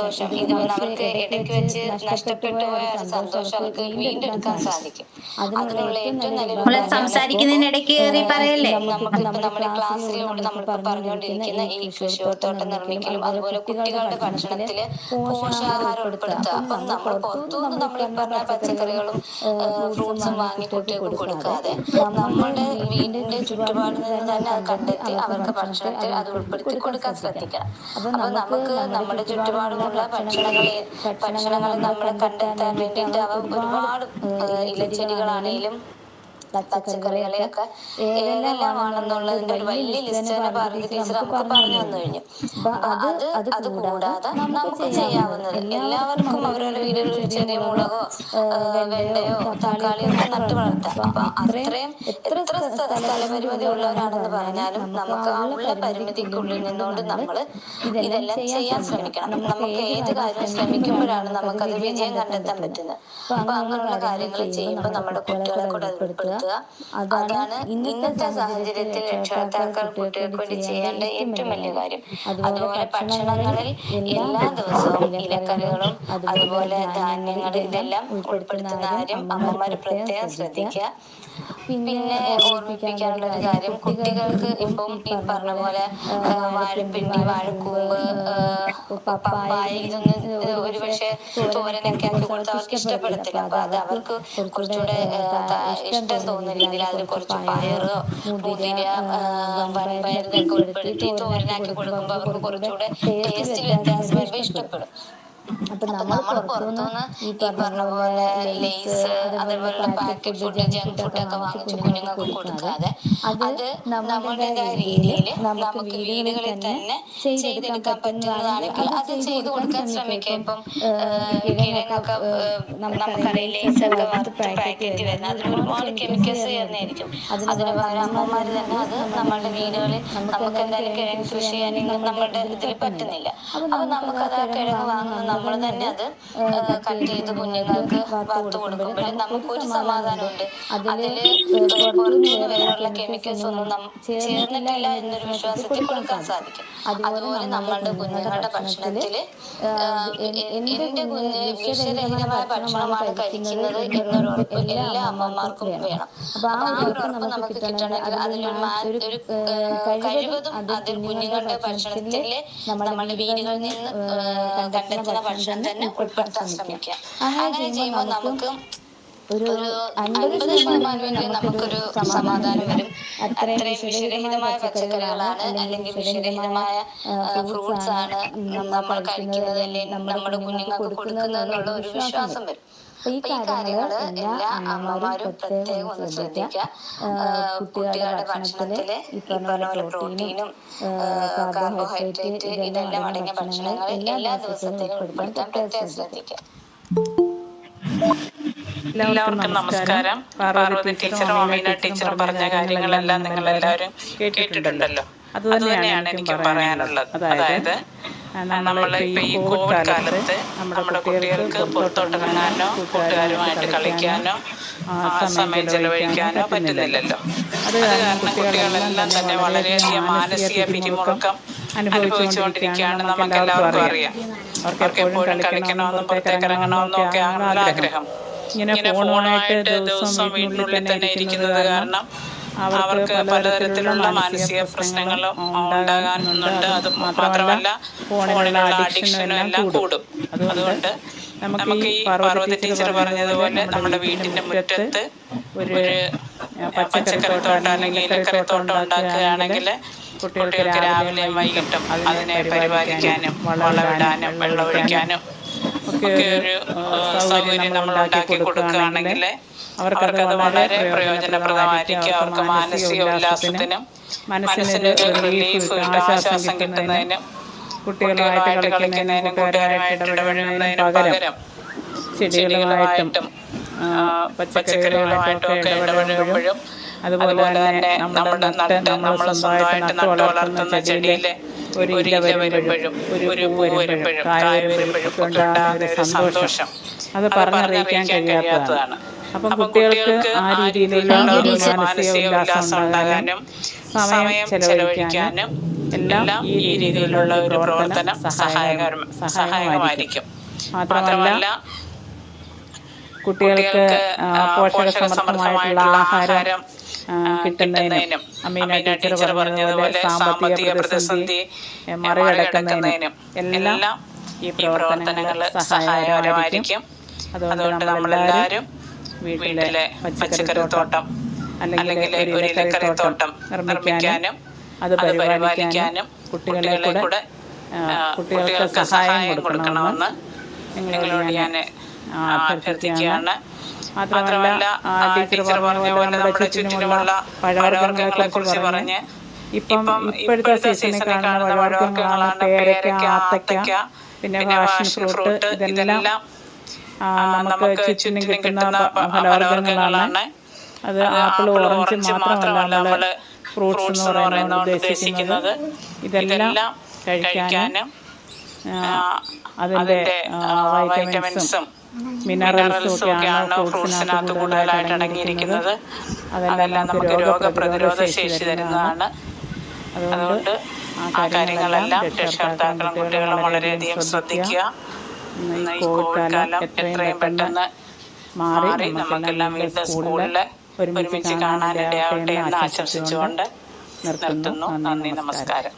ഇത് അവർക്ക് ഇടയ്ക്ക് വെച്ച് നഷ്ടപ്പെട്ടു പോയ ഒരു സന്തോഷം അവർക്ക് വീണ്ടെടുക്കാൻ സാധിക്കും. അതിനുള്ള ഏറ്റവും നല്ലൊരു സംസാരിക്കുന്നതിനിടയ്ക്ക് കയറി പറയല്ലേ. നമുക്കിപ്പോ നമ്മുടെ ക്ലാസ്സിലൂടെ നമ്മളിപ്പോ പറഞ്ഞുകൊണ്ടിരിക്കുന്ന ഈ കൃഷിത്തോട്ടം നിർമ്മിക്കലും അതുപോലെ കുട്ടികളുടെ ഭക്ഷണത്തില് പോഷകാഹാരം ഉൾപ്പെടുത്തുക. അപ്പം നമ്മൾ പുറത്തുനിന്ന് നമ്മൾ ഈ പറഞ്ഞ പച്ചക്കറികളും ഫ്രൂട്ട്സും വാങ്ങി കുട്ടികൾക്ക് കൊടുക്കാതെ നമ്മുടെ വീടിന്റെ ചുറ്റുപാടിൽ നിന്ന് തന്നെ അത് കണ്ടെത്തി അവർക്ക് ഭക്ഷണത്തിൽ അത് ഉൾപ്പെടുത്തി കൊടുക്കാൻ ശ്രദ്ധിക്കണം. അപ്പൊ നമുക്ക് നമ്മുടെ ചുറ്റുപാടുമുള്ള ഭക്ഷണങ്ങൾ നമ്മൾ കണ്ടെത്താൻ വേണ്ടിയിട്ട് അവ ഒരുപാട് ഇലച്ചെടികളാണേലും പച്ചക്കറികളെയൊക്കെ ഏതെല്ലാമാണെന്നുള്ളതിന്റെ ഒരു വലിയ ലിസ്റ്റ് തന്നെ പാർവതി ടീച്ചർ നമുക്ക് പറഞ്ഞു തന്നു കഴിഞ്ഞു. അപ്പൊ അത് കൂടാതെ നമുക്ക് ചെയ്യാവുന്നത്, എല്ലാവർക്കും അവരവരുടെ വീടുകളിൽ ഒരു ചെറിയ മുളകോ വെണ്ടയോ തക്കാളിയോ ഒക്കെ നട്ടു വളർത്താം. അപ്പൊ അത്രയും എത്ര സ്ഥലപരിമിതി ഉള്ളവരാണെന്ന് പറഞ്ഞാലും നമുക്ക് ആ ഉള്ള പരിമിതിക്കുള്ളിൽ നിന്നുകൊണ്ട് നമ്മൾ ഇതെല്ലാം ചെയ്യാൻ ശ്രമിക്കണം. നമുക്ക് ഏത് കാര്യം ശ്രമിക്കുമ്പോഴാണ് നമുക്കത് വിജയം കണ്ടെത്താൻ പറ്റുന്നത്. അപ്പൊ അങ്ങനെയുള്ള കാര്യങ്ങൾ ചെയ്യുമ്പോൾ നമ്മുടെ കുട്ടികളെ കൂടെ അത് ഉൾപ്പെടുത്തുക. അതാണ് ഇന്നത്തെ സാഹചര്യത്തിൽ രക്ഷകർത്താക്കൾ കുട്ടികൾക്ക് വേണ്ടി ചെയ്യേണ്ട ഏറ്റവും വലിയ കാര്യം. അതുപോലെ ഭക്ഷണങ്ങളിൽ എല്ലാ ദിവസവും ഇലക്കറികളും അതുപോലെ ധാന്യങ്ങൾ ഇതെല്ലാം ഉൾപ്പെടുത്തുന്ന കാര്യം അമ്മമാര് പ്രത്യേകം ശ്രദ്ധിക്കുക. പിന്നെ ഓർമ്മിപ്പിക്കാനുള്ള ഒരു കാര്യം, കുട്ടികൾക്ക് ഇപ്പം ഈ പറഞ്ഞ പോലെ വാഴപ്പിണ്ടി, വാഴക്കൂമ്പ്, പപ്പായ ഇതൊന്നും ഒരുപക്ഷെ തോരനൊക്കെ ആക്കി കൊടുത്താൽ അവർക്ക് ഇഷ്ടപ്പെടത്തില്ല. അപ്പൊ അത് അവർക്ക് കുറച്ചുകൂടെ ഇഷ്ടം തോന്നുന്ന രീതിയിൽ അതിൽ കുറച്ച് പയറോ മുതിര വൻപയർ ഇതൊക്കെ ഉൾപ്പെടുത്തി തോരനാക്കി കൊടുക്കുമ്പോൾ അവർക്ക് കുറച്ചുകൂടെ ടേസ്റ്റിൽ വ്യത്യാസം വരുമ്പോൾ ഇഷ്ടപ്പെടും. അപ്പൊ നമ്മൾ പുറത്തുനിന്ന് ഈ പറഞ്ഞ പോലെ ലെയ്സ് അതേപോലുള്ള പാക്കറ്റ് ഫുഡ്, ജങ്ക് ഫുഡൊക്കെ വാങ്ങിച്ച് കുഞ്ഞുങ്ങൾക്ക് കൊടുക്കാതെ അത് നമ്മുടേതായ രീതിയിൽ നമുക്ക് വീടുകളിൽ തന്നെ ചെയ്തെടുക്കാൻ പറ്റുന്നതാണെങ്കിൽ അത് ചെയ്തു കൊടുക്കാൻ ശ്രമിക്കുക. ഇപ്പം കിഴങ്ങൊക്കെ നമുക്കറിയാം, ലെയ്സ് ഒക്കെ വറുത്ത് പാക്കറ്റ് വരുന്നത് അതിൽ ഒരുപാട് കെമിക്കൽസ് ചേർന്നായിരിക്കും. അതിന് പകരം അമ്മമാര് തന്നെ അത് നമ്മളുടെ വീടുകളിൽ നമുക്ക് എന്തായാലും കിഴങ്ങ് കൃഷി ചെയ്യാൻ നമ്മുടെ ഇതിൽ പറ്റുന്നില്ല. അപ്പൊ നമുക്കത് ആ കിഴങ്ങ് വാങ്ങുന്ന നമ്മൾ തന്നെ അത് കട്ട് ചെയ്ത് കുഞ്ഞുങ്ങൾക്ക് വറുത്ത് കൊടുക്കുമ്പോൾ നമുക്കൊരു സമാധാനമുണ്ട്. അതില് പുറത്തുനിന്ന് വേറെയുള്ള കെമിക്കൽസ് ഒന്നും ചേർന്നിട്ടില്ല എന്നൊരു വിശ്വാസത്തിൽ കൊടുക്കാൻ സാധിക്കും. അതുപോലെ നമ്മളുടെ കുഞ്ഞുങ്ങളുടെ ഭക്ഷണത്തില് എന്റെ കുഞ്ഞ് വിഷരഹിതമായ ഭക്ഷണമാണ് കഴിക്കുന്നത് എന്നൊരു ഉറപ്പ് എല്ലാ അമ്മമാർക്കും വേണം. അപ്പൊ ആ ഒരു ഉറപ്പ് നമുക്ക് കിട്ടണമെങ്കിൽ അതിലൊരു കഴിവതും അതിൽ കുഞ്ഞുങ്ങളുടെ ഭക്ഷണത്തില് നമ്മുടെ വീടുകളിൽ നിന്ന് കണ്ടെത്തുന്ന ഭക്ഷണം തന്നെ ഉൾപ്പെടുത്താൻ ശ്രമിക്കുക. അങ്ങനെ ചെയ്യുമ്പോൾ നമുക്ക് ഒരു 50% നമുക്കൊരു സമാധാനം വരും. അത്രയും വിഷരഹിതമായ പച്ചക്കറികളാണ് അല്ലെങ്കിൽ വിഷരഹിതമായ ഫ്രൂട്ട്സ് ആണ് നമ്മൾ കഴിക്കുന്നത് അല്ലെങ്കിൽ നമ്മുടെ കുഞ്ഞുങ്ങൾക്ക് കൊടുക്കുന്നത് എന്നുള്ള ഒരു വിശ്വാസം വരും. അപ്പോൾ ഈ കാര്യങ്ങൾ എല്ലാ അമ്മമാരും പ്രത്യേകം ഒന്ന് ശ്രദ്ധിക്കുക. കുട്ടികളുടെ ഭക്ഷണത്തിൽ ഈ പറഞ്ഞ പോലെ പ്രോട്ടീനും കാർബോഹൈഡ്രേറ്റ് ഇതെല്ലാം അടങ്ങിയ ഭക്ഷണങ്ങൾ എല്ലാ ദിവസത്തേക്കും ഉൾപ്പെടുത്താൻ പ്രത്യേകം ശ്രദ്ധിക്കുക. എല്ലാവർക്കും നമസ്കാരം. പാർവതി ടീച്ചറും അമീന ടീച്ചറും പറഞ്ഞ കാര്യങ്ങളെല്ലാം നിങ്ങൾ എല്ലാവരും കേട്ടിട്ടുണ്ടല്ലോ. അതുതന്നെയാണ് എനിക്കും പറയാനുള്ളത്. അതായത് നമ്മളിപ്പോൾ ഈ കോവിഡ് കാലത്ത് നമ്മുടെ കുട്ടികൾക്ക് പുറത്തോട്ടിറങ്ങാനോ കൂട്ടുകാരുമായിട്ട് കളിക്കാനോ സമയം ചെലവഴിക്കാനോ പറ്റുന്നില്ലല്ലോ. അത് കാരണം കുട്ടികളെല്ലാം തന്നെ വളരെയധികം മാനസിക പിരിമുറുക്കം അനുഭവിച്ചുകൊണ്ടിരിക്കുകയാണ്. നമുക്ക് എല്ലാവർക്കും അറിയാം. അവർക്ക് എപ്പോഴും കളിക്കണമെന്നും പുറത്തേക്ക് ഇറങ്ങണമെന്നും ഒക്കെ ആണല്ലോ ആഗ്രഹം. ഇങ്ങനെ ഫോണുമായിട്ട് ദിവസം വീട്ടിനുള്ളിൽ തന്നെ ഇരിക്കുന്നത് കാരണം അവർക്ക് പലതരത്തിലുള്ള മാനസിക പ്രശ്നങ്ങളും ഉണ്ടാകാനുണ്ട്. അത് മാത്രമല്ല ഫോണിനുള്ള അഡിക്ഷനും എല്ലാം കൂടും. അതുകൊണ്ട് നമുക്ക് ഈ പാർവതി ടീച്ചർ പറഞ്ഞതുപോലെ നമ്മുടെ വീട്ടിൻ്റെ മുറ്റത്ത് ഒരു പച്ചക്കറിത്തോട്ടം അല്ലെങ്കിൽ ഇലക്കറിത്തോട്ടം ഉണ്ടാക്കുകയാണെങ്കിൽ കുട്ടികൾക്ക് രാവിലെയും വൈകിട്ടും അതിനെ പരിപാലിക്കാനും വളമിടാനും വെള്ളമൊഴിക്കാനും ഒക്കെ ഒരു സൗകര്യം നമ്മൾ ഉണ്ടാക്കി കൊടുക്കുകയാണെങ്കിൽ അവർക്കത് വളരെ പ്രയോജനപ്രദമായിരിക്കും. അവർക്ക് മാനസിക ഉല്ലാസത്തിനും മനസ്സിനൊരു റിലീഫ് ആശ്വാസം കിട്ടുന്നതിനും കുട്ടികളുമായിട്ട് കളിക്കുന്നതിനും കൂട്ടുകാരുമായിട്ട് ഇടപഴകുന്നതിനും പകരം ചെടികളുമായിട്ടും പച്ചക്കറികളുമായിട്ടും ഒക്കെ ഇടപഴകുമ്പോഴും അതുപോലെ തന്നെ നമ്മൾ സ്വന്തമായിട്ട് നട്ടു വളർത്തുന്ന ചെടിയിലെ ഒരു ഇല വരുമ്പോഴും ഒരു പൂ വരുമ്പോഴും കായ വരുമ്പോഴും ഒക്കെ ഉണ്ടാകുന്ന ഒരു സന്തോഷം അത് പറഞ്ഞറിയിക്കാൻ കഴിയാത്തതാണ്. അപ്പം കുട്ടികൾക്ക് ആ രീതിയിലുള്ള ഒരു മാനസിക ഉല്ലാസം ഉണ്ടാകാനും സമയം ചെലവഴിക്കാനും എല്ലാം ഈ രീതിയിലുള്ള ഒരു പ്രവർത്തനം സഹായകമായിരിക്കും. മാത്രമല്ല കുട്ടികൾക്ക് പോഷകസമൃദ്ധമായിട്ടുള്ള ആഹാരം കിട്ടുന്നതിനും അമീന ടീച്ചർ പറഞ്ഞതുപോലെ സാമ്പത്തിക പ്രതിസന്ധി മറികടക്കുന്നതിനും എല്ലാം ഈ പ്രവർത്തനങ്ങൾ സഹായകരമായിരിക്കും. അതുകൊണ്ട് നമ്മളെല്ലാവരും വീട്ടിലെ പച്ചക്കറിത്തോട്ടം അല്ലെങ്കിൽ ഒരു ഇലക്കറിത്തോട്ടം നിർമ്മിക്കാനും അത് പരിപാലിക്കാനും കുട്ടികൾക്ക് സഹായം കൊടുക്കണമെന്ന് നിങ്ങളോട് ഞാൻ അഭ്യർത്ഥിക്കുകയാണ്. മാത്രമല്ല ടീച്ചർ പറഞ്ഞതുപോലെ നമ്മുടെ ചുറ്റിനുമുള്ള പഴവർഗ്ഗങ്ങളെ കുറിച്ച് പറഞ്ഞ് ഇപ്പോഴത്തെ സീസണിൽ കാണുന്ന പഴവർഗ്ഗങ്ങളാണ് പേരയ്ക്ക, ആത്തയ്ക്ക, പിന്നെ പാഷൻ ഫ്രൂട്ട്. ഇതെല്ലാം നമുക്ക് ചുറ്റിനും കിട്ടുന്ന ഫലവർഗ്ഗങ്ങളാണ്. അത് ആപ്പിൾ, ഓറഞ്ച് മാത്രമല്ല നമ്മൾ ഫ്രൂട്ട്സ് എന്ന് പറയുന്നത് ഉദ്ദേശിക്കുന്നത്. ഇതെല്ലാം കഴിക്കാനും അതിൻ്റെ വൈറ്റമിൻസും മിനറൽസും ഒക്കെയാണ് ഫ്രൂട്ട്സിനകത്ത് കൂടുതലായിട്ട് അടങ്ങിയിരിക്കുന്നത്. അതെല്ലാം നമുക്ക് രോഗപ്രതിരോധ ശേഷി തരുന്നതാണ്. അതുകൊണ്ട് ആ കാര്യങ്ങളെല്ലാം രക്ഷകർത്താക്കളും കുട്ടികളും വളരെയധികം ശ്രദ്ധിക്കുക. ഈ കോവിഡ് കാലം എത്രയും പെട്ടെന്ന് മാറി നമുക്കെല്ലാം വീണ്ടും സ്കൂളിൽ ഒരുമിച്ച് കാണാനിടയാവട്ടെ എന്ന് ആശംസിച്ചുകൊണ്ട് നിർത്തുന്നു. നന്ദി, നമസ്കാരം.